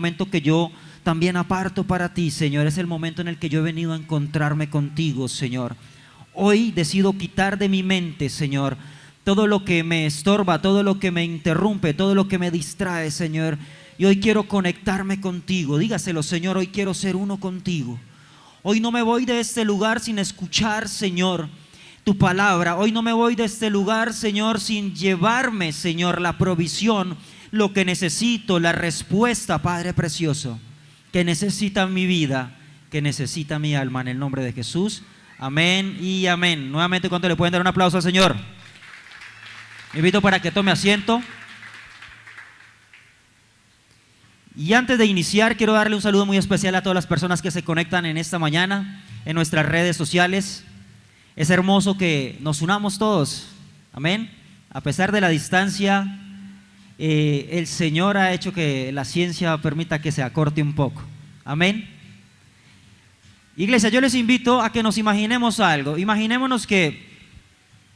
momento que yo también aparto para ti, Señor. Es el momento en el que yo he venido a encontrarme contigo, Señor. Hoy decido quitar de mi mente, Señor, todo lo que me estorba, todo lo que me interrumpe, todo lo que me distrae, Señor. Y hoy quiero conectarme contigo. Dígaselo, Señor, hoy quiero ser uno contigo. Hoy no me voy de este lugar sin escuchar, Señor, tu palabra. Hoy no me voy de este lugar, Señor, sin llevarme, Señor, la provisión, lo que necesito, la respuesta, Padre precioso, que necesita mi vida, que necesita mi alma, en el nombre de Jesús. Amén y amén. Nuevamente, ¿cuánto le pueden dar un aplauso al Señor? Me invito para que tome asiento. Y antes de iniciar, quiero darle un saludo muy especial a todas las personas que se conectan en esta mañana en nuestras redes sociales. Es hermoso que nos unamos todos, amén. A pesar de la distancia, el Señor ha hecho que la ciencia permita que se acorte un poco, amén. Iglesia, yo les invito a que nos imaginemos algo. Imaginémonos que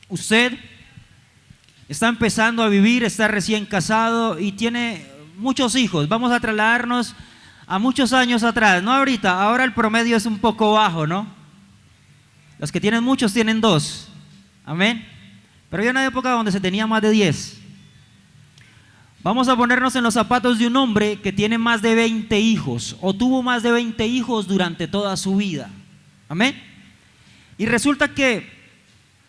usted está empezando a vivir, está recién casado y tiene muchos hijos. Vamos a trasladarnos a muchos años atrás, no ahorita, ahora el promedio es un poco bajo, ¿no? Los que tienen muchos tienen 2, amén. Pero había una época donde se tenía más de 10. Vamos a ponernos en los zapatos de un hombre que tiene más de 20 hijos o tuvo más de 20 hijos durante toda su vida, amén. Y resulta que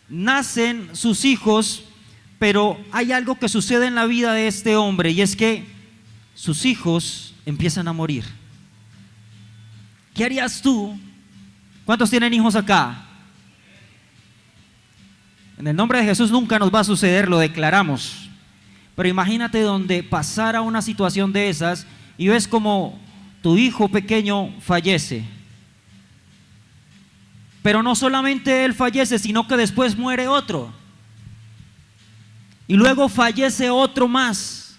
nacen sus hijos, pero hay algo que sucede en la vida de este hombre, y es que sus hijos empiezan a morir. ¿Qué harías tú? ¿Cuántos tienen hijos acá? En el nombre de Jesús nunca nos va a suceder, lo declaramos. Pero imagínate donde pasara una situación de esas y ves como tu hijo pequeño fallece. Pero no solamente él fallece, sino que después muere otro. Y luego fallece otro más.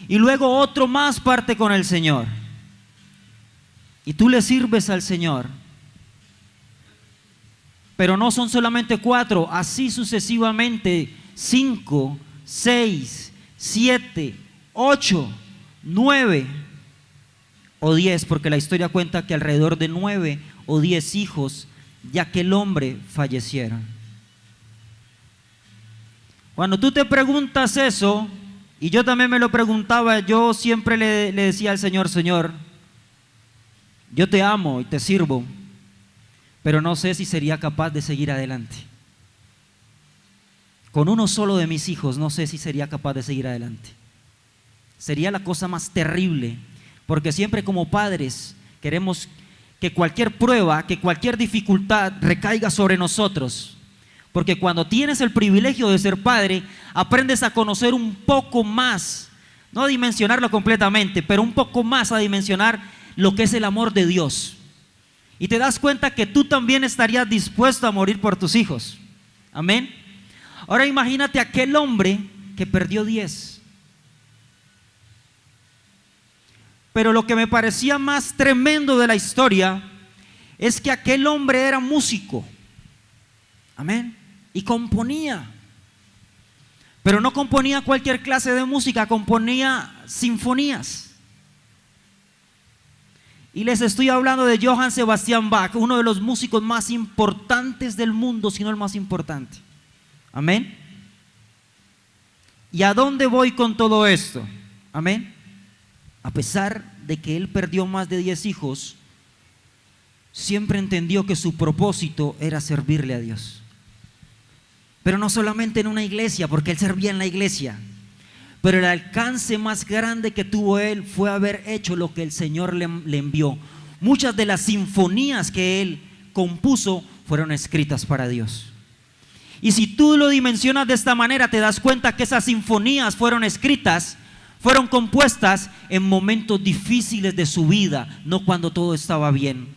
Y luego otro más parte con el Señor. Y tú le sirves al Señor. Pero no son solamente 4, así sucesivamente, 5, 6, 7, 8, 9 o 10, porque la historia cuenta que alrededor de 9 o 10 hijos de aquel hombre fallecieron. Cuando tú te preguntas eso, y yo también me lo preguntaba, yo siempre le decía al Señor: Señor, yo te amo y te sirvo, pero no sé si sería capaz de seguir adelante. Con uno solo de mis hijos no sé si sería capaz de seguir adelante. Sería la cosa más terrible, porque siempre como padres queremos que cualquier prueba, que cualquier dificultad recaiga sobre nosotros. Porque cuando tienes el privilegio de ser padre, aprendes a conocer un poco más, no a dimensionarlo completamente, pero un poco más a dimensionar lo que es el amor de Dios. Y te das cuenta que tú también estarías dispuesto a morir por tus hijos. Amén. Ahora imagínate aquel hombre que perdió 10. Pero lo que me parecía más tremendo de la historia es que aquel hombre era músico. Amén. Y componía. Pero no componía cualquier clase de música, componía sinfonías. Y les estoy hablando de Johann Sebastian Bach, uno de los músicos más importantes del mundo, si no el más importante. Amén. ¿Y a dónde voy con todo esto? Amén. A pesar de que él perdió más de 10 hijos, siempre entendió que su propósito era servirle a Dios. Pero no solamente en una iglesia, porque él servía en la iglesia, pero el alcance más grande que tuvo él fue haber hecho lo que el Señor le envió. Muchas de las sinfonías que él compuso fueron escritas para Dios. Y si tú lo dimensionas de esta manera, te das cuenta que esas sinfonías fueron escritas, fueron compuestas en momentos difíciles de su vida, no cuando todo estaba bien.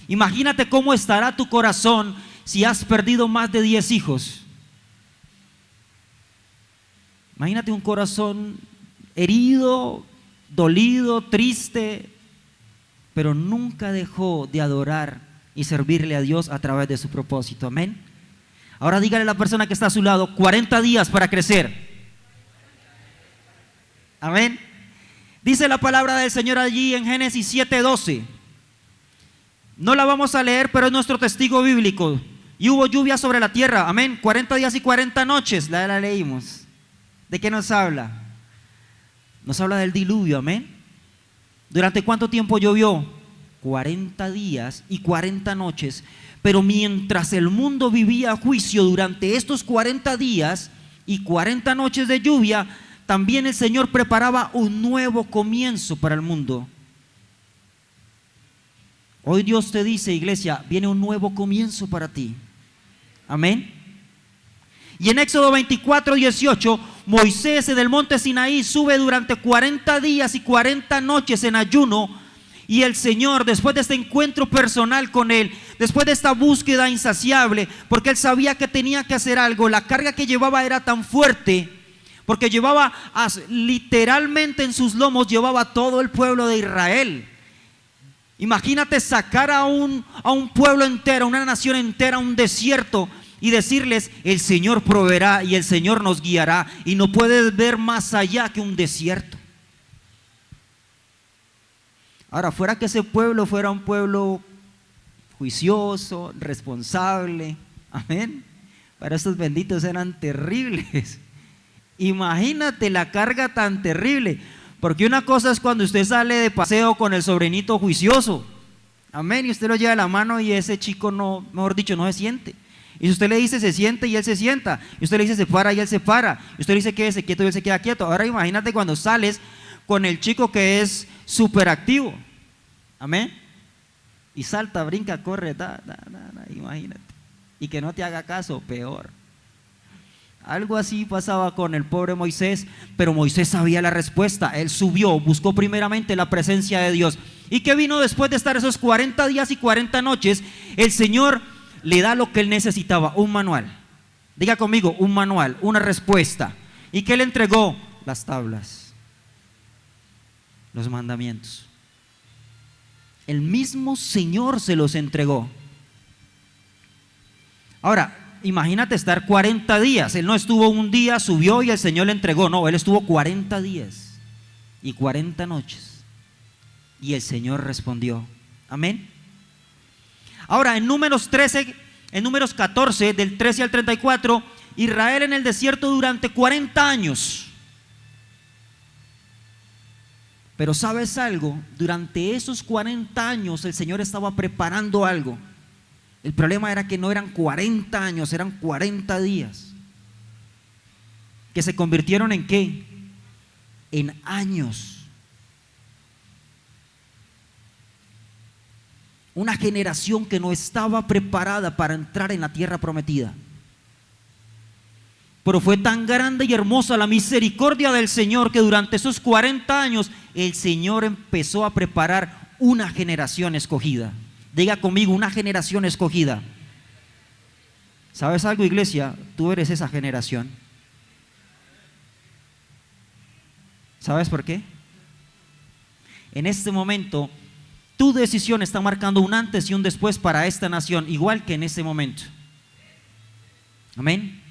Imagínate cómo estará tu corazón si has perdido más de 10 hijos. Imagínate un corazón herido, dolido, triste, pero nunca dejó de adorar y servirle a Dios a través de su propósito. Amén. Ahora dígale a la persona que está a su lado: 40 días para crecer. Amén. Dice la palabra del Señor allí en Génesis 7:12. No la vamos a leer, pero es nuestro testigo bíblico. Y hubo lluvia sobre la tierra, amén, 40 días y 40 noches, la leímos. ¿De qué nos habla? Nos habla del diluvio, amén. ¿Durante cuánto tiempo llovió? 40 días y 40 noches. Pero mientras el mundo vivía juicio durante estos 40 días y 40 noches de lluvia, también el Señor preparaba un nuevo comienzo para el mundo. Hoy Dios te dice, iglesia, viene un nuevo comienzo para ti. Amén. Y en Éxodo 24:18, Moisés en el monte Sinaí sube durante 40 días y 40 noches en ayuno. Y el Señor, después de este encuentro personal con Él, después de esta búsqueda insaciable, porque Él sabía que tenía que hacer algo, la carga que llevaba era tan fuerte, porque llevaba literalmente en sus lomos, llevaba a todo el pueblo de Israel. Imagínate sacar a un pueblo entero, una nación entera, a un desierto y decirles, el Señor proveerá y el Señor nos guiará, y no puedes ver más allá que un desierto. Ahora, fuera que ese pueblo fuera un pueblo juicioso, responsable, amén, para estos benditos eran terribles. Imagínate la carga tan terrible, porque una cosa es cuando usted sale de paseo con el sobrinito juicioso, amén, y usted lo lleva de la mano y ese chico no, mejor dicho, no se siente. Y si usted le dice se siente y él se sienta, y usted le dice se para y él se para, y usted le dice quédese quieto y él se queda quieto. Ahora imagínate cuando sales con el chico que es súper activo, amén, y salta, brinca, corre, imagínate, y que no te haga caso, peor. Algo así pasaba con el pobre Moisés, pero Moisés sabía la respuesta. Él subió, buscó primeramente la presencia de Dios. ¿Y qué vino después de estar esos 40 días y 40 noches? El Señor le da lo que él necesitaba, un manual. Diga conmigo, un manual, una respuesta. ¿Y qué le entregó? Las tablas, los mandamientos. El mismo Señor se los entregó. Ahora, imagínate estar 40 días. Él no estuvo un día, subió y el Señor le entregó. No, él estuvo 40 días y 40 noches. Y el Señor respondió. Amén. Ahora, en Números 14, del 13 al 34, Israel en el desierto durante 40 años. Pero ¿sabes algo? Durante esos 40 años el Señor estaba preparando algo. El problema era que no eran 40 años, eran 40 días. Que se convirtieron ¿en qué? En años. Una generación que no estaba preparada para entrar en la tierra prometida. Pero fue tan grande y hermosa la misericordia del Señor que durante esos 40 años el Señor empezó a preparar una generación escogida. Diga conmigo, una generación escogida. ¿Sabes algo, iglesia? Tú eres esa generación. ¿Sabes por qué? En este momento, tu decisión está marcando un antes y un después para esta nación, igual que en ese momento. Amén.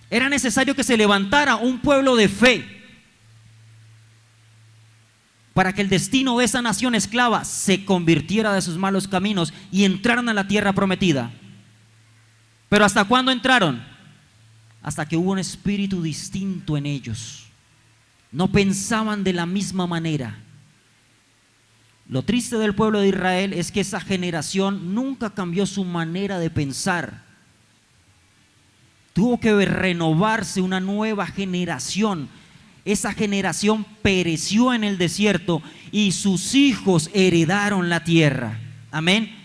Era necesario que se levantara un pueblo de fe para que el destino de esa nación esclava se convirtiera de sus malos caminos y entraran a la tierra prometida. Pero ¿hasta cuándo entraron? Hasta que hubo un espíritu distinto en ellos. No pensaban de la misma manera. Lo triste del pueblo de Israel es que esa generación nunca cambió su manera de pensar. Tuvo que renovarse una nueva generación. Esa generación pereció en el desierto y sus hijos heredaron la tierra. Amén.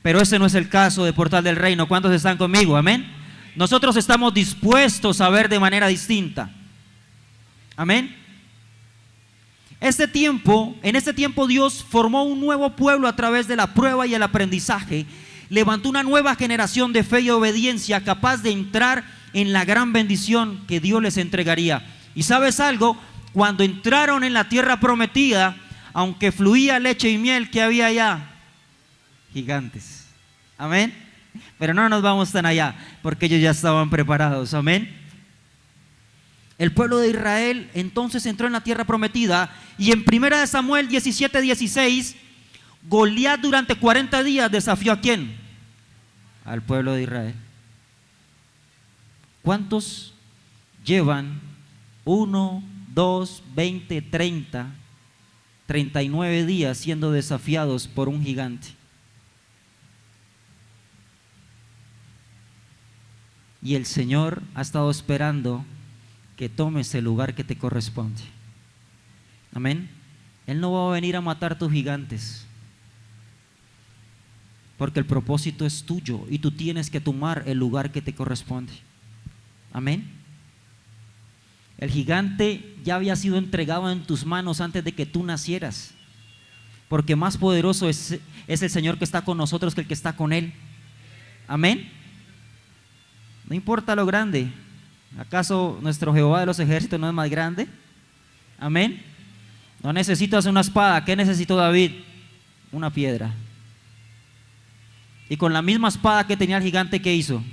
Pero ese no es el caso de Portal del Reino. ¿Cuántos están conmigo? Amén. Nosotros estamos dispuestos a ver de manera distinta. Amén. En este tiempo Dios formó un nuevo pueblo a través de la prueba y el aprendizaje. Levantó una nueva generación de fe y obediencia capaz de entrar en la gran bendición que Dios les entregaría. Y ¿sabes algo? Cuando entraron en la tierra prometida, aunque fluía leche y miel, ¿qué había allá? Gigantes. Amén. Pero no nos vamos tan allá, porque ellos ya estaban preparados. Amén. El pueblo de Israel entonces entró en la tierra prometida, y en 1 Samuel 17:16, Goliat durante 40 días desafió ¿a quién? Al pueblo de Israel. ¿Cuántos llevan 1, 2, 20, 30, 39 días siendo desafiados por un gigante? Y el Señor ha estado esperando que tomes el lugar que te corresponde. Amén. Él no va a venir a matar tus gigantes, porque el propósito es tuyo y tú tienes que tomar el lugar que te corresponde. Amén. El gigante ya había sido entregado en tus manos antes de que tú nacieras, porque más poderoso es el Señor que está con nosotros que el que está con Él. Amén. No importa lo grande. ¿Acaso nuestro Jehová de los ejércitos no es más grande? Amén. No necesitas una espada. ¿Qué necesitó David? Una piedra. Y con la misma espada que tenía el gigante, ¿qué hizo?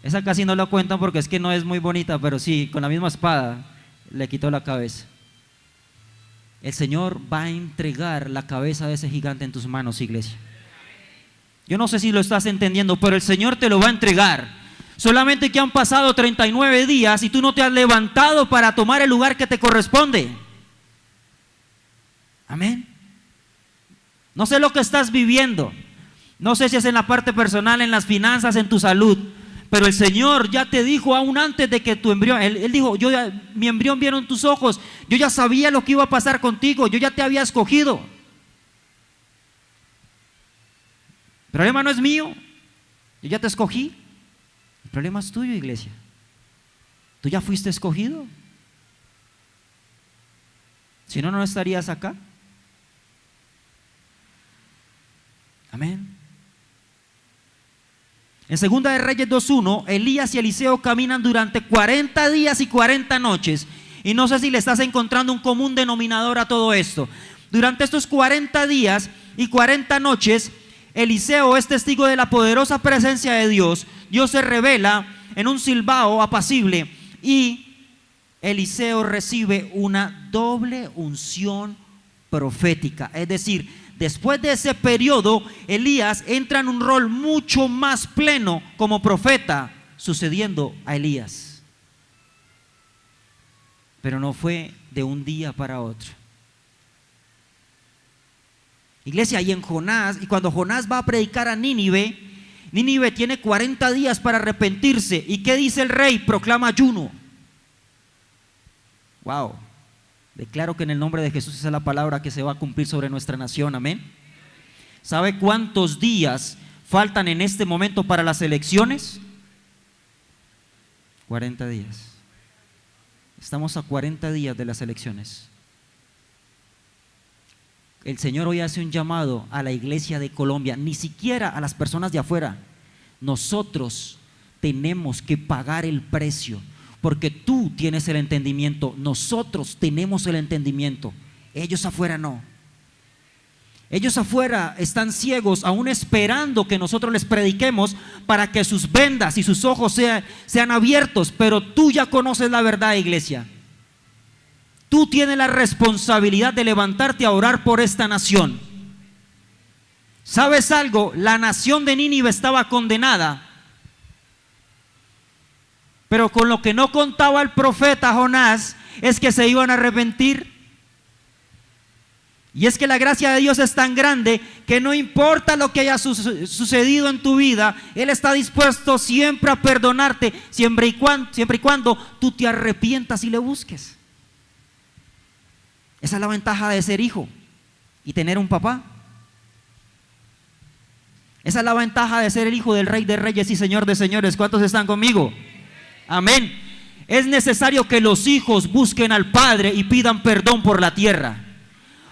Esa casi no la cuentan porque es que no es muy bonita, pero sí, con la misma espada le quitó la cabeza. El Señor va a entregar la cabeza de ese gigante en tus manos, iglesia. Yo no sé si lo estás entendiendo, pero el Señor te lo va a entregar. Solamente que han pasado 39 días y tú no te has levantado para tomar el lugar que te corresponde. Amén. No sé lo que estás viviendo. No sé si es en la parte personal, en las finanzas, en tu salud. Pero el Señor ya te dijo aún antes de que tu embrión, Él dijo, mi embrión vieron tus ojos. Yo ya sabía lo que iba a pasar contigo. Yo ya te había escogido. El problema no es mío. Yo ya te escogí. El problema es tuyo, iglesia. Tú ya fuiste escogido. Si no, no estarías acá. Amén. En 2 de Reyes 2:1, Elías y Eliseo caminan durante 40 días y 40 noches. Y no sé si le estás encontrando un común denominador a todo esto. Durante estos 40 días y 40 noches, Eliseo es testigo de la poderosa presencia de Dios. Dios se revela en un silbao apacible y Eliseo recibe una doble unción profética. Es decir, después de ese periodo, Elías entra en un rol mucho más pleno como profeta, sucediendo a Elías. Pero no fue de un día para otro. Iglesia, y en Jonás, y cuando Jonás va a predicar a Nínive, Nínive tiene 40 días para arrepentirse. ¿Y qué dice el rey? Proclama ayuno. Wow. Declaro que en el nombre de Jesús esa es la palabra que se va a cumplir sobre nuestra nación. Amén. ¿Sabe cuántos días faltan en este momento para las elecciones? 40 días. Estamos a 40 días de las elecciones. El Señor hoy hace un llamado a la iglesia de Colombia, ni siquiera a las personas de afuera. Nosotros tenemos que pagar el precio, porque tú tienes el entendimiento, nosotros tenemos el entendimiento, ellos afuera no. Ellos afuera están ciegos, aún esperando que nosotros les prediquemos para que sus vendas y sus ojos sean abiertos, pero tú ya conoces la verdad, iglesia. Tú tienes la responsabilidad de levantarte a orar por esta nación. ¿Sabes algo? La nación de Nínive estaba condenada, pero con lo que no contaba el profeta Jonás es que se iban a arrepentir. Y es que la gracia de Dios es tan grande que no importa lo que haya sucedido en tu vida, Él está dispuesto siempre a perdonarte, siempre y cuando tú te arrepientas y le busques. Esa es la ventaja de ser hijo y tener un papá. Esa es la ventaja de ser el hijo del Rey de Reyes y Señor de Señores. ¿Cuántos están conmigo? Amén. Es necesario que los hijos busquen al Padre y pidan perdón por la tierra,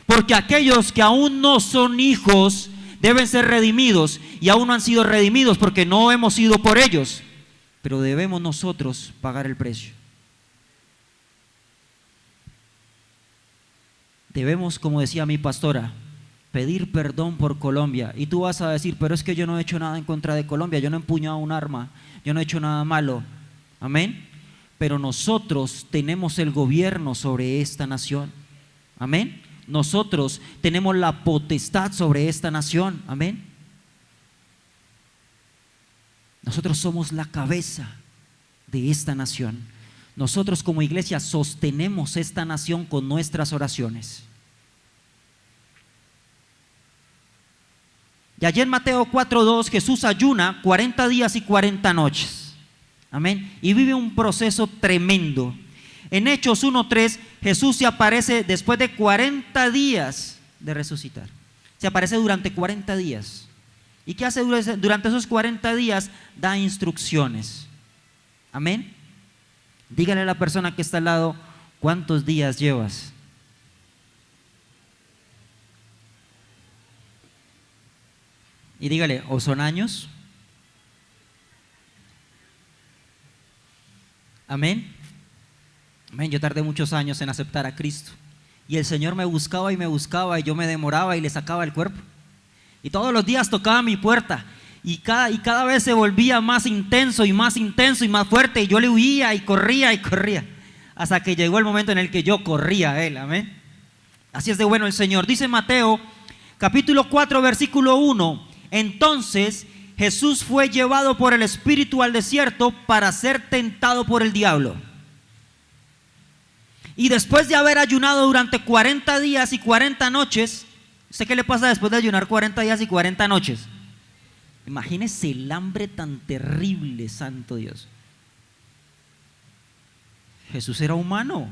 porque aquellos que aún no son hijos deben ser redimidos, y aún no han sido redimidos porque no hemos ido por ellos, pero debemos nosotros pagar el precio. Debemos, como decía mi pastora, pedir perdón por Colombia. Y tú vas a decir, pero es que yo no he hecho nada en contra de Colombia, yo no he empuñado un arma, yo no he hecho nada malo. Amén. pero nosotros tenemos el gobierno sobre esta nación. Amén. Nosotros tenemos la potestad sobre esta nación. Amén. Nosotros somos la cabeza de esta nación. Nosotros como iglesia sostenemos esta nación con nuestras oraciones. Y allí en Mateo 4:2 Jesús ayuna 40 días y 40 noches. Amén. Y vive un proceso tremendo. En Hechos 1:3 Jesús se aparece después de 40 días de resucitar. Se aparece durante 40 días. ¿Y qué hace durante esos 40 días? Da instrucciones. Amén. Dígale a la persona que está al lado, ¿cuántos días llevas? Y dígale, ¿o son años? Amén. Amén. Yo tardé muchos años en aceptar a Cristo. Y el Señor me buscaba y yo me demoraba y le sacaba el cuerpo. Y todos los días tocaba mi puerta. Y cada vez se volvía más intenso y más fuerte. Y yo le huía y corría. Hasta que llegó el momento en el que yo corría a Él. Amén. Así es de bueno el Señor. Dice Mateo capítulo 4 versículo 1. Entonces Jesús fue llevado por el Espíritu al desierto para ser tentado por el diablo. Y después de haber ayunado durante 40 días y 40 noches, ¿sé qué le pasa después de ayunar 40 días y 40 noches? Imagínese el hambre tan terrible, santo Dios. Jesús era humano.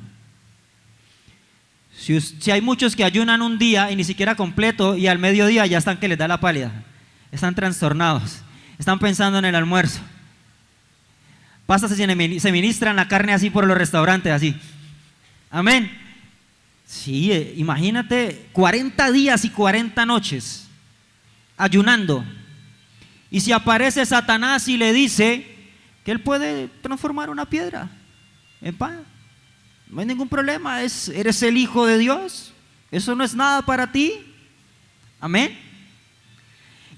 Si hay muchos que ayunan un día y ni siquiera completo y al mediodía ya están que les da la pálida. Están trastornados, están pensando en el almuerzo. Pasa, se ministran la carne así por los restaurantes, así. Amén. Sí, imagínate 40 días y 40 noches ayunando. Y si aparece Satanás y le dice que él puede transformar una piedra en pan, no hay ningún problema, eres el Hijo de Dios, eso no es nada para ti. Amén.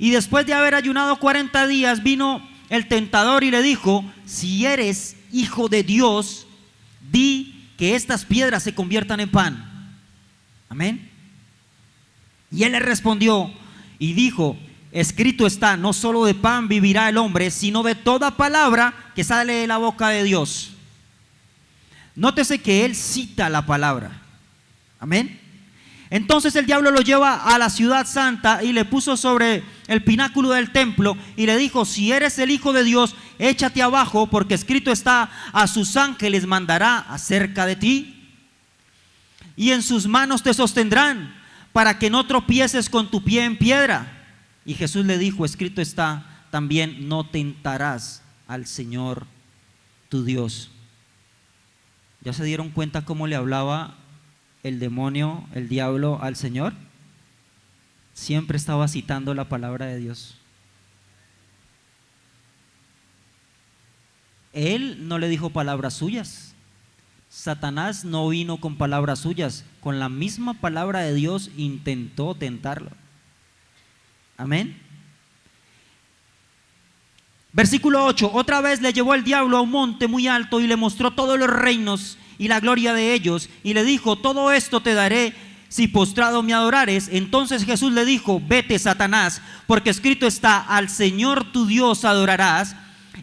Y después de haber ayunado 40 días vino el tentador y le dijo, si eres Hijo de Dios, di que estas piedras se conviertan en pan. Amén. Y él le respondió y dijo, escrito está, no solo de pan vivirá el hombre, sino de toda palabra que sale de la boca de Dios. Nótese que él cita la palabra. Amén. Entonces el diablo lo lleva a la ciudad santa y le puso sobre el pináculo del templo y le dijo, si eres el Hijo de Dios, échate abajo, porque escrito está, a sus ángeles mandará acerca de ti, y en sus manos te sostendrán, para que no tropieces con tu pie en piedra. Y Jesús le dijo, escrito está también, no tentarás al Señor tu Dios. ¿Ya se dieron cuenta cómo le hablaba el demonio, el diablo al Señor? Siempre estaba citando la palabra de Dios. Él no le dijo palabras suyas. Satanás no vino con palabras suyas, con la misma palabra de Dios intentó tentarlo. Amén. Versículo 8, otra vez le llevó el diablo a un monte muy alto y le mostró todos los reinos y la gloria de ellos, y le dijo, todo esto te daré si postrado me adorares. Entonces Jesús le dijo, vete, Satanás, porque escrito está, al Señor tu Dios adorarás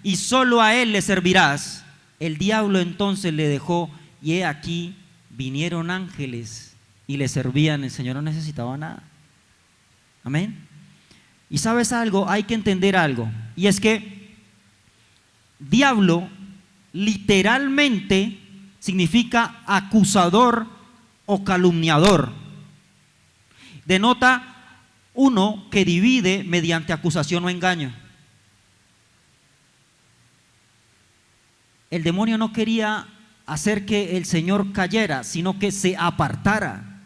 y solo a Él le servirás. El diablo entonces le dejó, y he aquí vinieron ángeles y le servían. El Señor no necesitaba nada. Amén. Y sabes algo, hay que entender algo, y es que diablo literalmente significa acusador o calumniador. Denota uno que divide mediante acusación o engaño. El demonio no quería hacer que el Señor cayera, sino que se apartara,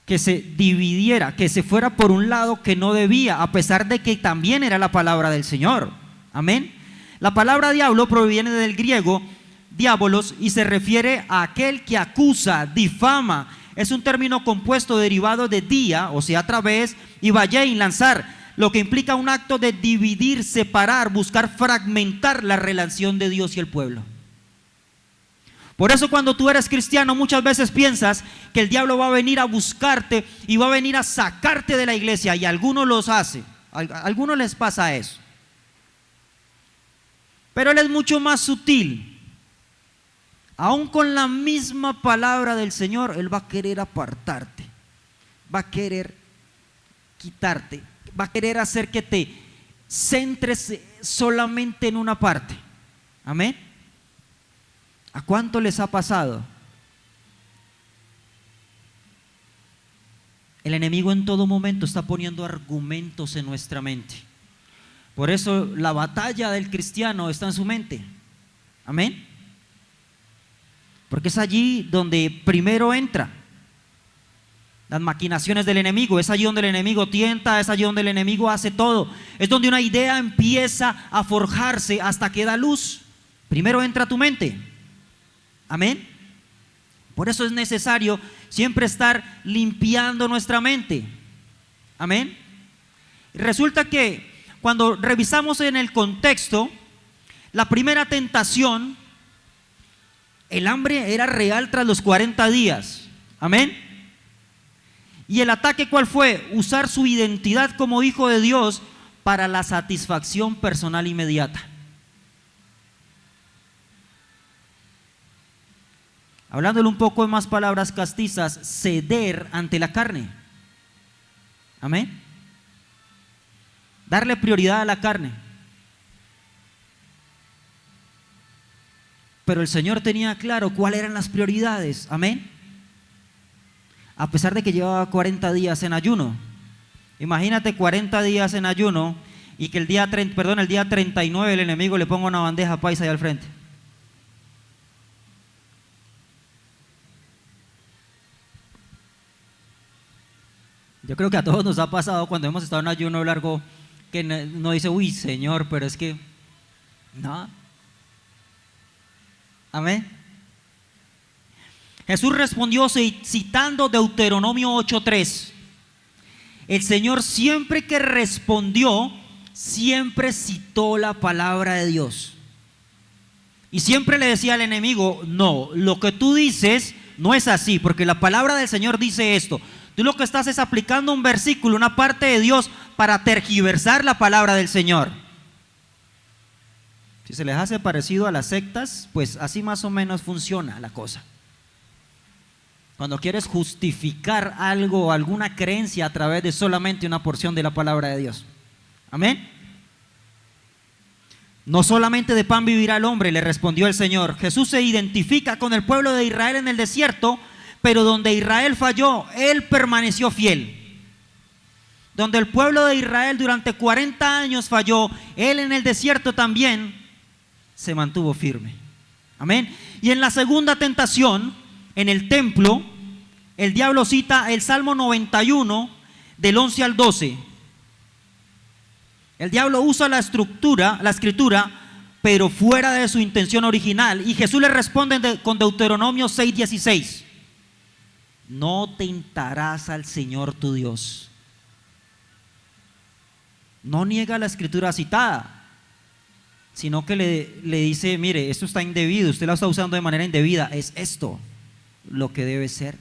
que se dividiera, que se fuera por un lado que no debía, a pesar de que también era la palabra del Señor. Amén. La palabra diablo proviene del griego diabolos y se refiere a aquel que acusa, difama. Es un término compuesto derivado de dia, o sea, a través, y vayein, lanzar. lo que implica un acto de dividir, separar, buscar fragmentar la relación de Dios y el pueblo. Por eso cuando tú eres cristiano muchas veces piensas que el diablo va a venir a buscarte y va a venir a sacarte de la iglesia, y a algunos los hace, a algunos les pasa eso. Pero él es mucho más sutil. Aún con la misma palabra del Señor, él va a querer apartarte, va a querer quitarte, va a querer hacer que te centres solamente en una parte. Amén. ¿A cuánto les ha pasado? El enemigo en todo momento está poniendo argumentos en nuestra mente. Por eso la batalla del cristiano está en su mente. Amén. Porque es allí donde primero entra las maquinaciones del enemigo, es allí donde el enemigo tienta, es allí donde el enemigo hace todo. Es donde una idea empieza a forjarse hasta que da luz. Primero entra a tu mente. Amén. Por eso es necesario siempre estar limpiando nuestra mente. Amén. Resulta que cuando revisamos en el contexto, la primera tentación, el hambre era real tras los 40 días. Amén. Y el ataque, ¿cuál fue? Usar su identidad como hijo de Dios para la satisfacción personal inmediata. Hablándole un poco en más palabras castizas, ceder ante la carne. Amén. Darle prioridad a la carne. Pero el Señor tenía claro cuáles eran las prioridades. Amén. A pesar de que llevaba 40 días en ayuno. Imagínate 40 días en ayuno y que el día 39 el enemigo le ponga una bandeja paisa ahí al frente. Yo creo que a todos nos ha pasado cuando hemos estado en ayuno largo que no dice, uy, Señor, pero es que no. Amén. Jesús respondió citando Deuteronomio 8:3. El Señor siempre que respondió, siempre citó la palabra de Dios. Y siempre le decía al enemigo, no, lo que tú dices no es así, porque la palabra del Señor dice esto. Tú lo que estás es aplicando un versículo, una parte de Dios para tergiversar la palabra del Señor. Si se les hace parecido a las sectas, pues así más o menos funciona la cosa. Cuando quieres justificar algo, alguna creencia a través de solamente una porción de la palabra de Dios. Amén. No solamente de pan vivirá el hombre, le respondió el Señor. Jesús se identifica con el pueblo de Israel en el desierto, pero donde Israel falló, Él permaneció fiel. Donde el pueblo de Israel durante 40 años falló, Él en el desierto también se mantuvo firme. Amén. Y en la segunda tentación, en el templo, el diablo cita el Salmo 91 del 11 al 12. El diablo usa la escritura, pero fuera de su intención original. Y Jesús le responde con Deuteronomio 6:16. No tentarás al Señor tu Dios. No niega la escritura citada, sino que le dice, mire, esto está indebido, usted lo está usando de manera indebida, es esto lo que debe ser.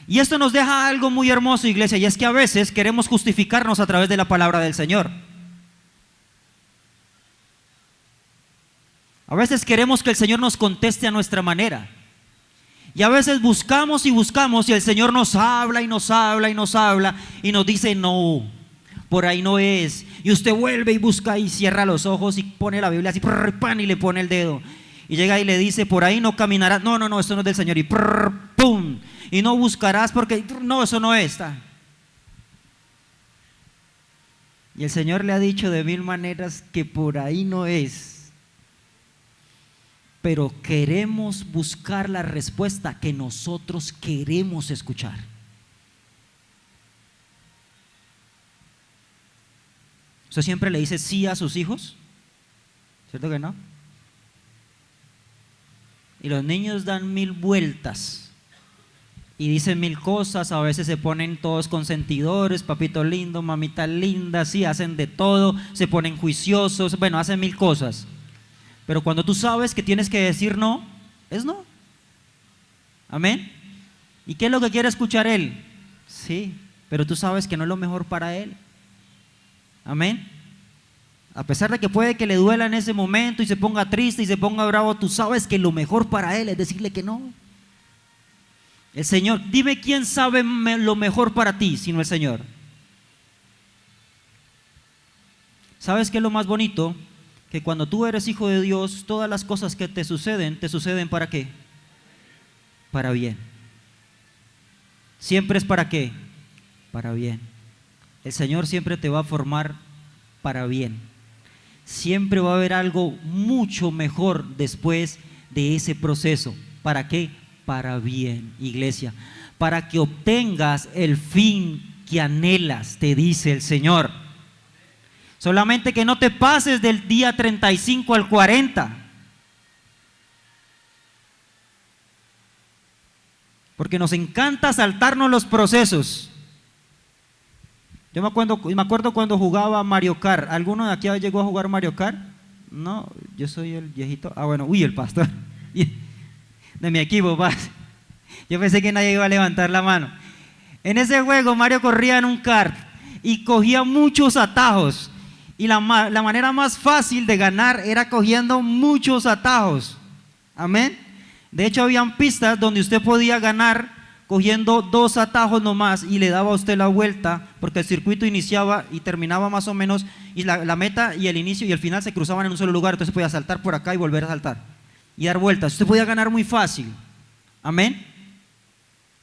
Y esto nos deja algo muy hermoso, iglesia, y es que a veces queremos justificarnos a través de la palabra del Señor. A veces queremos que el Señor nos conteste a nuestra manera. Y a veces buscamos y buscamos y el Señor nos habla y nos habla y nos habla y nos dice no, por ahí no es. Y usted vuelve y busca y cierra los ojos y pone la Biblia así, pan, y le pone el dedo. Y llega y le dice, por ahí no caminarás. No, esto no es del Señor. Y pum. Y no buscarás porque no, eso no está. Y el Señor le ha dicho de mil maneras que por ahí no es. Pero queremos buscar la respuesta que nosotros queremos escuchar. ¿Usted siempre le dice sí a sus hijos? ¿Cierto que no? Y los niños dan 1000 vueltas y dicen mil cosas, a veces se ponen todos consentidores, papito lindo, mamita linda, sí, hacen de todo, se ponen juiciosos, bueno, hacen mil cosas. Pero cuando tú sabes que tienes que decir no, es no. Amén. ¿Y qué es lo que quiere escuchar él? Sí, pero tú sabes que no es lo mejor para él. Amén. A pesar de que puede que le duela en ese momento y se ponga triste y se ponga bravo, tú sabes que lo mejor para él es decirle que no. El Señor, dime quién sabe lo mejor para ti, sino el Señor. ¿Sabes qué es lo más bonito? Que cuando tú eres hijo de Dios, todas las cosas que te suceden ¿para qué? Para bien. Siempre es ¿para qué? Para bien. El Señor siempre te va a formar para bien. Siempre va a haber algo mucho mejor después de ese proceso. ¿Para qué? Para bien, iglesia. Para que obtengas el fin que anhelas, te dice el Señor. Solamente que no te pases del día 35 al 40. Porque nos encanta saltarnos los procesos. Yo me acuerdo cuando jugaba Mario Kart. ¿Alguno de aquí llegó a jugar Mario Kart? No, yo soy el viejito. Ah, bueno, el pastor de mi equipo, paz. Yo pensé que nadie iba a levantar la mano. En ese juego Mario corría en un kart y cogía muchos atajos. Y la manera más fácil de ganar era cogiendo muchos atajos. Amén. De hecho, habían pistas donde usted podía ganar cogiendo 2 atajos nomás y le daba a usted la vuelta, porque el circuito iniciaba y terminaba más o menos, y la meta y el inicio y el final se cruzaban en un solo lugar, entonces podía saltar por acá y volver a saltar y dar vueltas. Usted podía ganar muy fácil. Amén.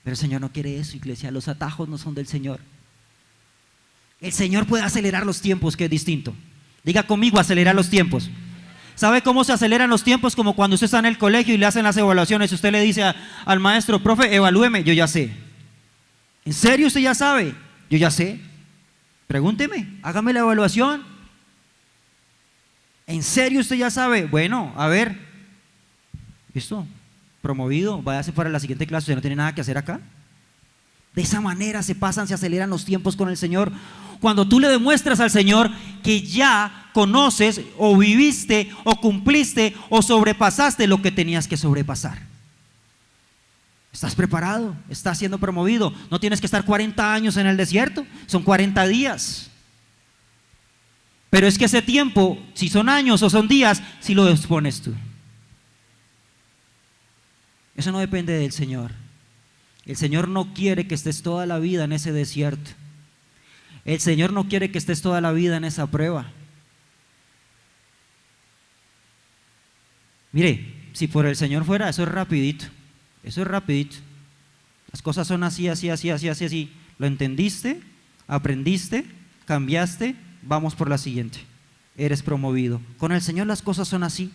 Pero el Señor no quiere eso, iglesia. Los atajos no son del Señor. El Señor puede acelerar los tiempos, que es distinto. Diga conmigo, acelerar los tiempos. ¿Sabe cómo se aceleran los tiempos? Como cuando usted está en el colegio y le hacen las evaluaciones. Usted le dice al maestro: profe, evalúeme. Yo ya sé. ¿En serio usted ya sabe? Yo ya sé. Pregúnteme, hágame la evaluación. ¿En serio usted ya sabe? Bueno, a ver. ¿Listo? Promovido, váyase para la siguiente clase. ¿Usted no tiene nada que hacer acá? De esa manera se aceleran los tiempos con el Señor. Cuando tú le demuestras al Señor que ya conoces o viviste o cumpliste o sobrepasaste lo que tenías que sobrepasar. ¿Estás preparado? ¿Estás siendo promovido? No tienes que estar 40 años en el desierto, son 40 días. Pero es que ese tiempo, si son años o son días, si lo dispones tú. Eso no depende del Señor. El Señor no quiere que estés toda la vida en ese desierto. El Señor no quiere que estés toda la vida en esa prueba. Mire, si por el Señor fuera, eso es rapidito. Eso es rapidito. Las cosas son así, así, así, así, así, así. ¿Lo entendiste? ¿Aprendiste? ¿Cambiaste? Vamos por la siguiente. Eres promovido. Con el Señor las cosas son así.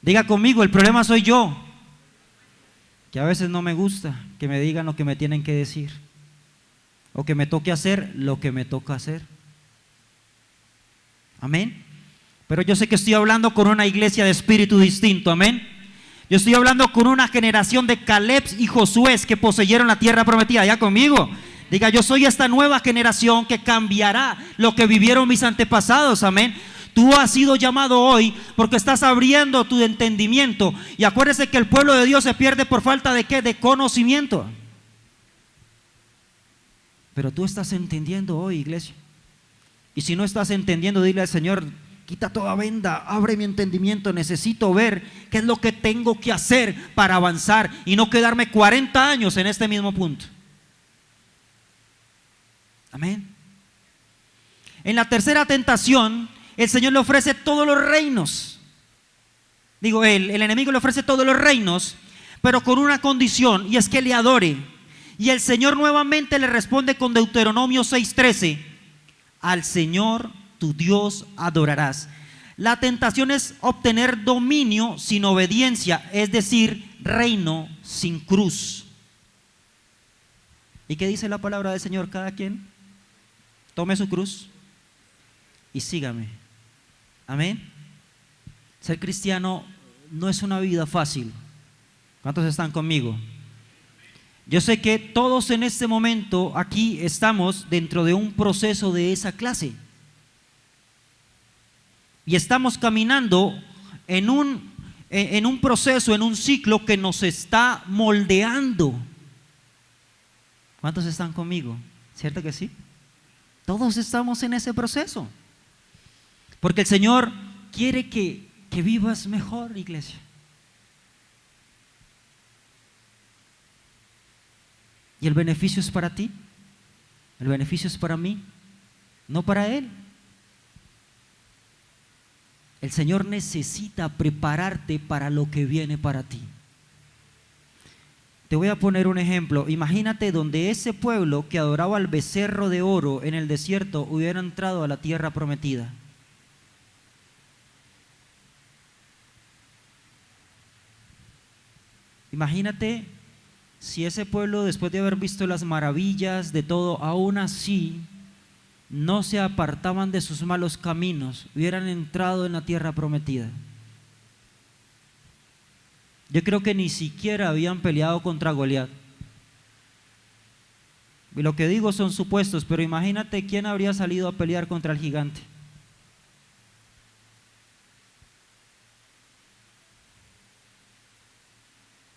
Diga conmigo, el problema soy yo. Que a veces no me gusta que me digan lo que me tienen que decir, o que me toque hacer lo que me toca hacer. Amén. Pero yo sé que estoy hablando con una iglesia de espíritu distinto. Amén. Yo estoy hablando con una generación de Calebs y Josués que poseyeron la tierra prometida. Ya conmigo. Diga, yo soy esta nueva generación que cambiará lo que vivieron mis antepasados. Amén. Tú has sido llamado hoy porque estás abriendo tu entendimiento. Y acuérdese que el pueblo de Dios se pierde por falta de ¿qué? De conocimiento. Pero tú estás entendiendo hoy, iglesia. Y si no estás entendiendo, dile al Señor: quita toda venda, abre mi entendimiento. Necesito ver qué es lo que tengo que hacer para avanzar y no quedarme 40 años en este mismo punto. Amén. En la tercera tentación, el Señor le ofrece todos los reinos. Digo, el enemigo le ofrece todos los reinos, pero con una condición, y es que le adore. Y el Señor nuevamente le responde con Deuteronomio 6:13: al Señor tu Dios adorarás. La tentación es obtener dominio sin obediencia, es decir, reino sin cruz. ¿Y qué dice la palabra del Señor? Cada quien tome su cruz y sígame. Amén. Ser cristiano no es una vida fácil. ¿Cuántos están conmigo? Yo sé que todos en este momento aquí estamos dentro de un proceso de esa clase. Y estamos caminando en un proceso, en un ciclo que nos está moldeando. ¿Cuántos están conmigo? ¿Cierto que sí? Todos estamos en ese proceso. Porque el Señor quiere que vivas mejor, iglesia. Y el beneficio es para ti. El beneficio es para mí, no para Él. El Señor necesita prepararte para lo que viene para ti. Te voy a poner un ejemplo. Imagínate donde ese pueblo que adoraba al becerro de oro en el desierto hubiera entrado a la tierra prometida. Imagínate si ese pueblo, después de haber visto las maravillas de todo, aún así no se apartaban de sus malos caminos, hubieran entrado en la tierra prometida. Yo creo que ni siquiera habían peleado contra Goliat. Y lo que digo son supuestos, pero imagínate quién habría salido a pelear contra el gigante.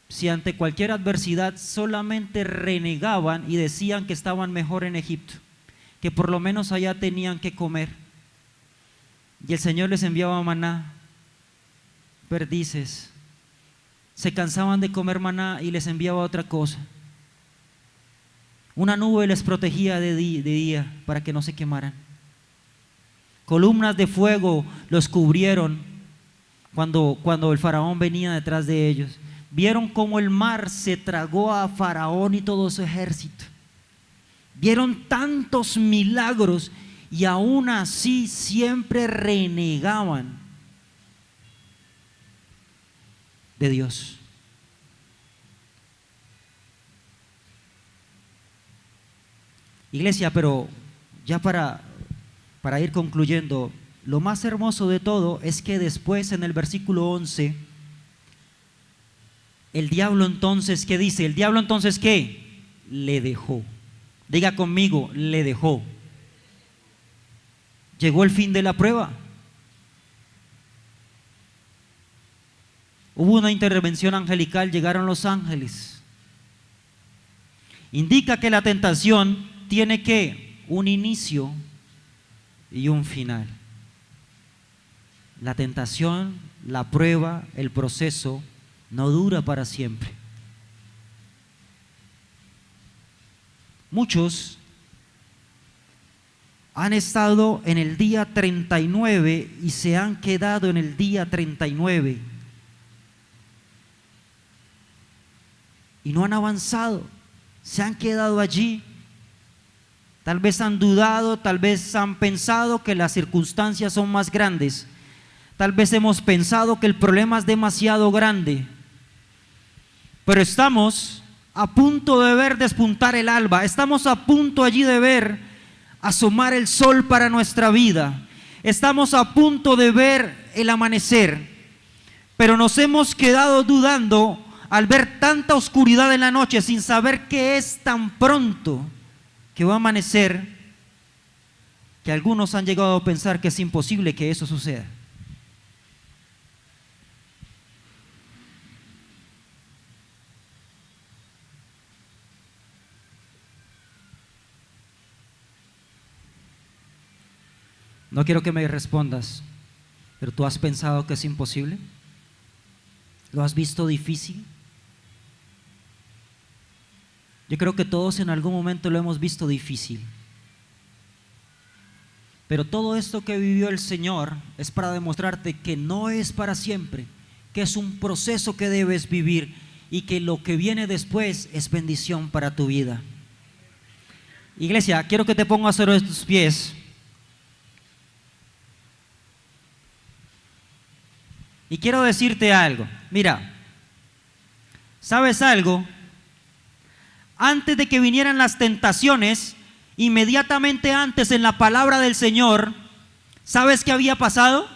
Si ante cualquier adversidad solamente renegaban y decían que estaban mejor en Egipto, que por lo menos allá tenían que comer, y el Señor les enviaba maná, perdices, se cansaban de comer maná y les enviaba otra cosa. Una nube les protegía de día para que no se quemaran. Columnas de fuego los cubrieron cuando el faraón venía detrás de ellos. Vieron cómo el mar se tragó a Faraón y todo su ejército. Vieron tantos milagros y aún así siempre renegaban de Dios. Iglesia, pero ya para ir concluyendo, lo más hermoso de todo es que después en el versículo 11, el diablo entonces, ¿qué dice? El diablo entonces, ¿qué? Le dejó. Diga conmigo, le dejó. Llegó el fin de la prueba. Hubo una intervención angelical, llegaron los ángeles. Indica que la tentación tiene que un inicio y un final. La tentación, la prueba, el proceso no dura para siempre. Muchos han estado en el día 39 y se han quedado en el día 39 y no han avanzado, se han quedado allí. Tal vez han dudado, tal vez han pensado que las circunstancias son más grandes, tal vez hemos pensado que el problema es demasiado grande, pero estamos a punto de ver despuntar el alba, estamos a punto allí de ver asomar el sol para nuestra vida, estamos a punto de ver el amanecer, pero nos hemos quedado dudando al ver tanta oscuridad en la noche sin saber que es tan pronto que va a amanecer, que algunos han llegado a pensar que es imposible que eso suceda. No quiero que me respondas, pero ¿tú has pensado que es imposible? ¿Lo has visto difícil? Yo creo que todos en algún momento lo hemos visto difícil. Pero todo esto que vivió el Señor es para demostrarte que no es para siempre, que es un proceso que debes vivir y que lo que viene después es bendición para tu vida. Iglesia, quiero que te pongas sobre tus pies. Y quiero decirte algo. Mira, ¿sabes algo? Antes de que vinieran las tentaciones, inmediatamente antes en la palabra del Señor, ¿sabes qué había pasado?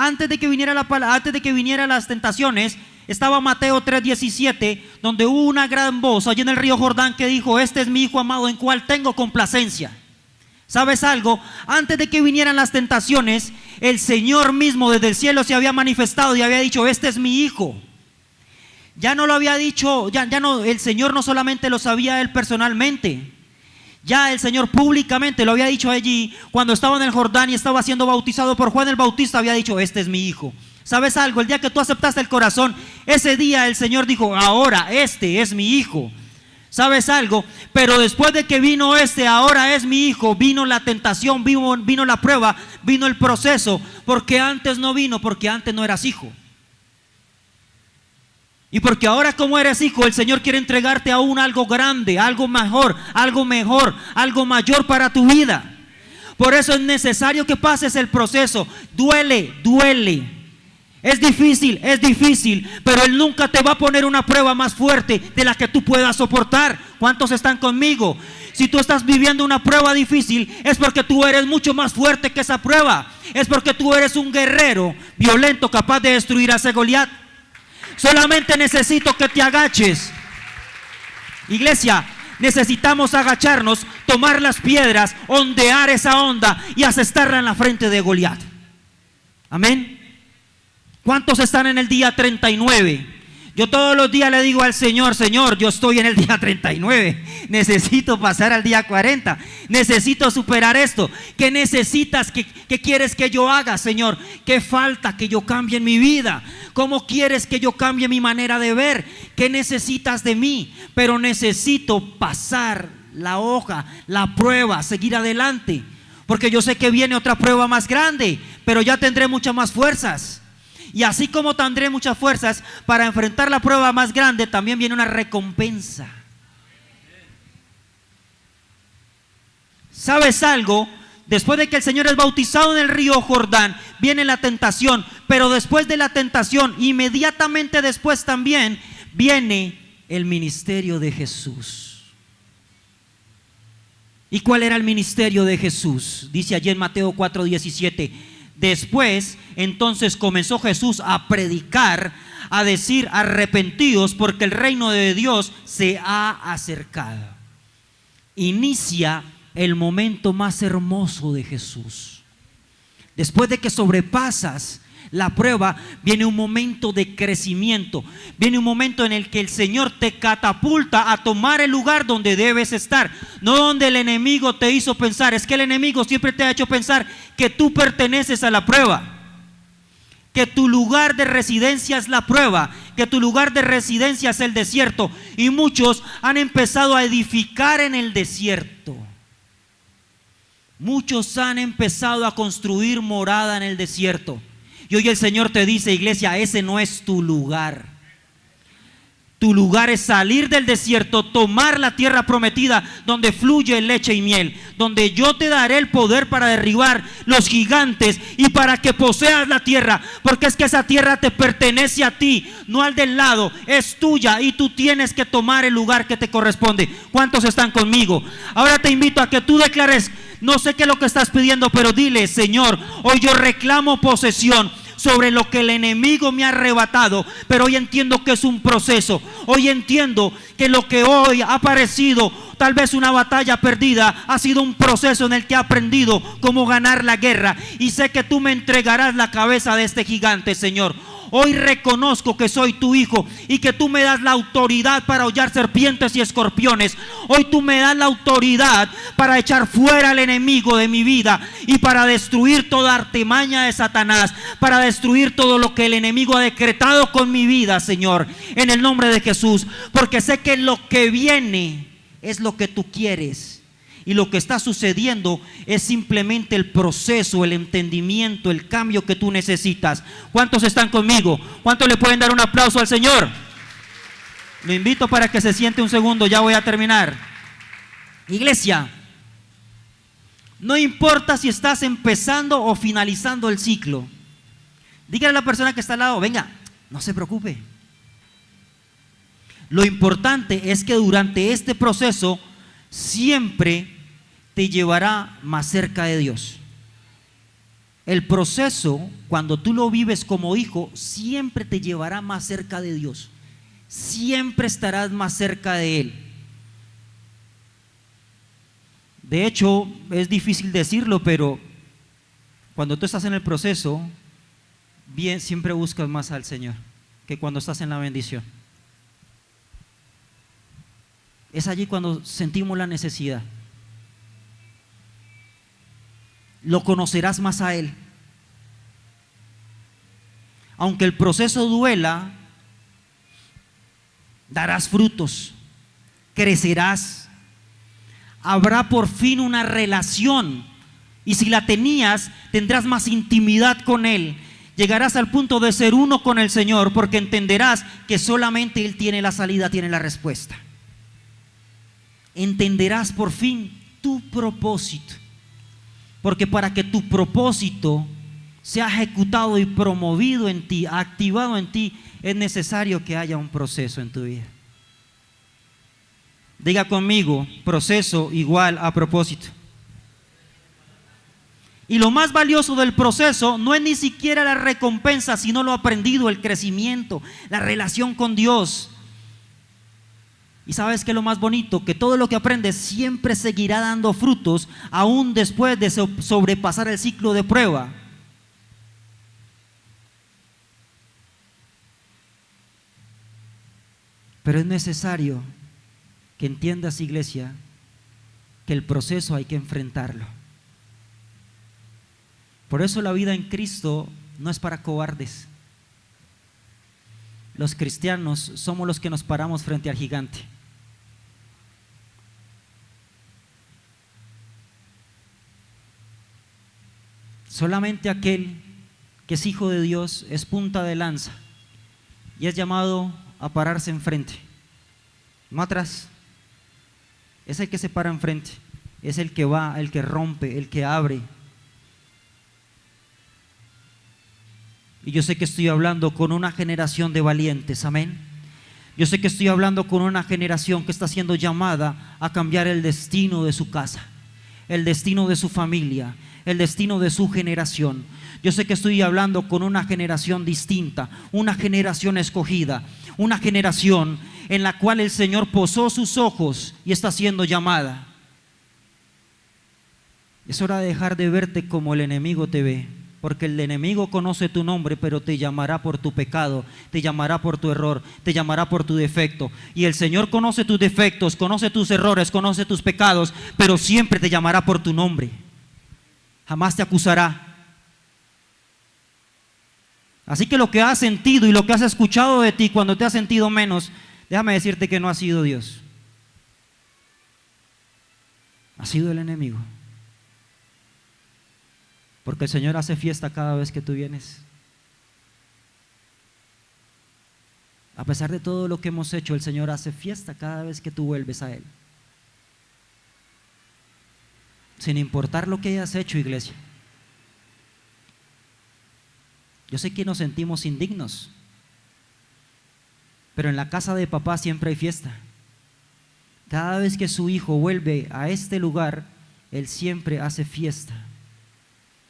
Antes de que viniera antes de que vinieran las tentaciones, estaba Mateo 3:17, donde hubo una gran voz allí en el río Jordán que dijo: este es mi Hijo amado en cual tengo complacencia. ¿Sabes algo? Antes de que vinieran las tentaciones, el Señor mismo desde el cielo se había manifestado y había dicho: este es mi Hijo. Ya no lo había dicho, ya no, el Señor no solamente lo sabía él personalmente, ya el Señor públicamente lo había dicho allí cuando estaba en el Jordán y estaba siendo bautizado por Juan el Bautista. Había dicho: este es mi Hijo. ¿Sabes algo? El día que tú aceptaste el corazón, ese día el Señor dijo: ahora este es mi Hijo. ¿Sabes algo? Pero después de que vino ahora es mi Hijo, vino la tentación, vino la prueba, vino el proceso. Porque antes no vino, porque antes no eras hijo. Y porque ahora, como eres hijo, el Señor quiere entregarte aún algo grande, algo mejor, algo mayor para tu vida. Por eso es necesario que pases el proceso. Duele. Es difícil, pero Él nunca te va a poner una prueba más fuerte de la que tú puedas soportar. ¿Cuántos están conmigo? Si tú estás viviendo una prueba difícil, es porque tú eres mucho más fuerte que esa prueba. Es porque tú eres un guerrero violento capaz de destruir a ese Goliat. Solamente necesito que te agaches. Iglesia, necesitamos agacharnos, tomar las piedras, ondear esa onda y asestarla en la frente de Goliat. Amén. ¿Cuántos están en el día 39? Yo todos los días le digo al Señor: Señor, yo estoy en el día 39, necesito pasar al día 40, necesito superar esto. ¿Qué necesitas? ¿Qué quieres que yo haga, Señor? ¿Qué falta que yo cambie en mi vida? ¿Cómo quieres que yo cambie mi manera de ver? ¿Qué necesitas de mí? Pero necesito pasar la hoja, la prueba, seguir adelante, porque yo sé que viene otra prueba más grande, pero ya tendré muchas más fuerzas. Y así como tendré muchas fuerzas para enfrentar la prueba más grande, también viene una recompensa. ¿Sabes algo? Después de que el Señor es bautizado en el río Jordán, viene la tentación. Pero después de la tentación, inmediatamente después también, viene el ministerio de Jesús. ¿Y cuál era el ministerio de Jesús? Dice allí en Mateo 4:17. Después, entonces comenzó Jesús a predicar, a decir: arrepentíos, porque el reino de Dios se ha acercado. Inicia el momento más hermoso de Jesús. Después de que sobrepasas la prueba, viene un momento de crecimiento. Viene un momento en el que el Señor te catapulta a tomar el lugar donde debes estar, no donde el enemigo te hizo pensar. Es que el enemigo siempre te ha hecho pensar que tú perteneces a la prueba, que tu lugar de residencia es la prueba, que tu lugar de residencia es el desierto. Y muchos han empezado a edificar en el desierto. Muchos han empezado a construir morada en el desierto. Y hoy el Señor te dice: iglesia, ese no es tu lugar. Tu lugar es salir del desierto, tomar la tierra prometida donde fluye leche y miel, donde yo te daré el poder para derribar los gigantes y para que poseas la tierra, porque es que esa tierra te pertenece a ti, no al del lado, es tuya y tú tienes que tomar el lugar que te corresponde. ¿Cuántos están conmigo? Ahora te invito a que tú declares: no sé qué es lo que estás pidiendo, pero dile: Señor, hoy yo reclamo posesión sobre lo que el enemigo me ha arrebatado, pero hoy entiendo que es un proceso. Hoy entiendo que lo que hoy ha parecido tal vez una batalla perdida, ha sido un proceso en el que he aprendido cómo ganar la guerra, y sé que tú me entregarás la cabeza de este gigante, Señor. Hoy reconozco que soy tu hijo y que tú me das la autoridad para hollar serpientes y escorpiones. Hoy tú me das la autoridad para echar fuera al enemigo de mi vida y para destruir toda artimaña de Satanás, para destruir todo lo que el enemigo ha decretado con mi vida, Señor, en el nombre de Jesús, porque sé que lo que viene es lo que tú quieres. Y lo que está sucediendo es simplemente el proceso, el entendimiento, el cambio que tú necesitas. ¿Cuántos están conmigo? ¿Cuántos le pueden dar un aplauso al Señor? Lo invito para que se siente un segundo, ya voy a terminar. Iglesia, no importa si estás empezando o finalizando el ciclo. Dígale a la persona que está al lado: venga, no se preocupe. Lo importante es que durante este proceso siempre te llevará más cerca de Dios. El proceso, cuando tú lo vives como hijo, siempre te llevará más cerca de Dios. Siempre estarás más cerca de Él. De hecho, es difícil decirlo, pero cuando tú estás en el proceso, bien, siempre buscas más al Señor que cuando estás en la bendición. Es allí cuando sentimos la necesidad. Lo conocerás más a Él. Aunque el proceso duela, darás frutos, crecerás, habrá por fin una relación, y si la tenías, tendrás más intimidad con Él. Llegarás al punto de ser uno con el Señor, porque entenderás que solamente Él tiene la salida, tiene la respuesta. Entenderás por fin tu propósito, porque para que tu propósito sea ejecutado y promovido en ti, activado en ti, es necesario que haya un proceso en tu vida. Diga conmigo, proceso igual a propósito. Y lo más valioso del proceso no es ni siquiera la recompensa, sino lo aprendido, el crecimiento, la relación con Dios. Y sabes que lo más bonito, que todo lo que aprendes siempre seguirá dando frutos, aún después de sobrepasar el ciclo de prueba. Pero es necesario que entiendas, iglesia, que el proceso hay que enfrentarlo. Por eso la vida en Cristo no es para cobardes. Los cristianos somos los que nos paramos frente al gigante. Solamente aquel que es hijo de Dios es punta de lanza y es llamado a pararse enfrente, no atrás. Es el que se para enfrente, es el que va, el que rompe, el que abre. Y yo sé que estoy hablando con una generación de valientes, amén. Yo sé que estoy hablando con una generación que está siendo llamada a cambiar el destino de su casa, el destino de su familia, el destino de su generación. Yo sé que estoy hablando con una generación distinta, una generación escogida, una generación en la cual el Señor posó sus ojos y está siendo llamada. Es hora de dejar de verte como el enemigo te ve, porque el enemigo conoce tu nombre, pero te llamará por tu pecado, te llamará por tu error, te llamará por tu defecto. Y el Señor conoce tus defectos, conoce tus errores, conoce tus pecados, pero siempre te llamará por tu nombre. Jamás te acusará. Así que lo que has sentido y lo que has escuchado de ti cuando te has sentido menos, déjame decirte que no ha sido Dios. Ha sido el enemigo. Porque el Señor hace fiesta cada vez que tú vienes. A pesar de todo lo que hemos hecho, el Señor hace fiesta cada vez que tú vuelves a Él. Sin importar lo que hayas hecho, iglesia. Yo sé que nos sentimos indignos, pero en la casa de papá siempre hay fiesta. Cada vez que su hijo vuelve a este lugar, él siempre hace fiesta,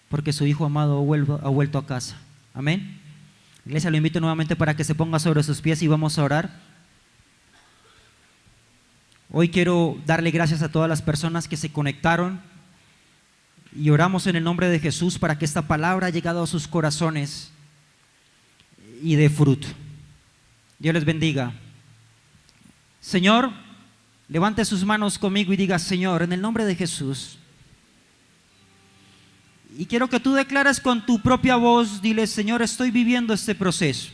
porque su hijo amado ha vuelto a casa. Amén. Iglesia, lo invito nuevamente para que se ponga sobre sus pies y vamos a orar. Hoy quiero darle gracias a todas las personas que se conectaron y oramos en el nombre de Jesús para que esta palabra haya llegado a sus corazones y dé fruto. Dios les bendiga. Señor, levante sus manos conmigo y diga: Señor, en el nombre de Jesús. Y quiero que tú declares con tu propia voz, dile: Señor, estoy viviendo este proceso.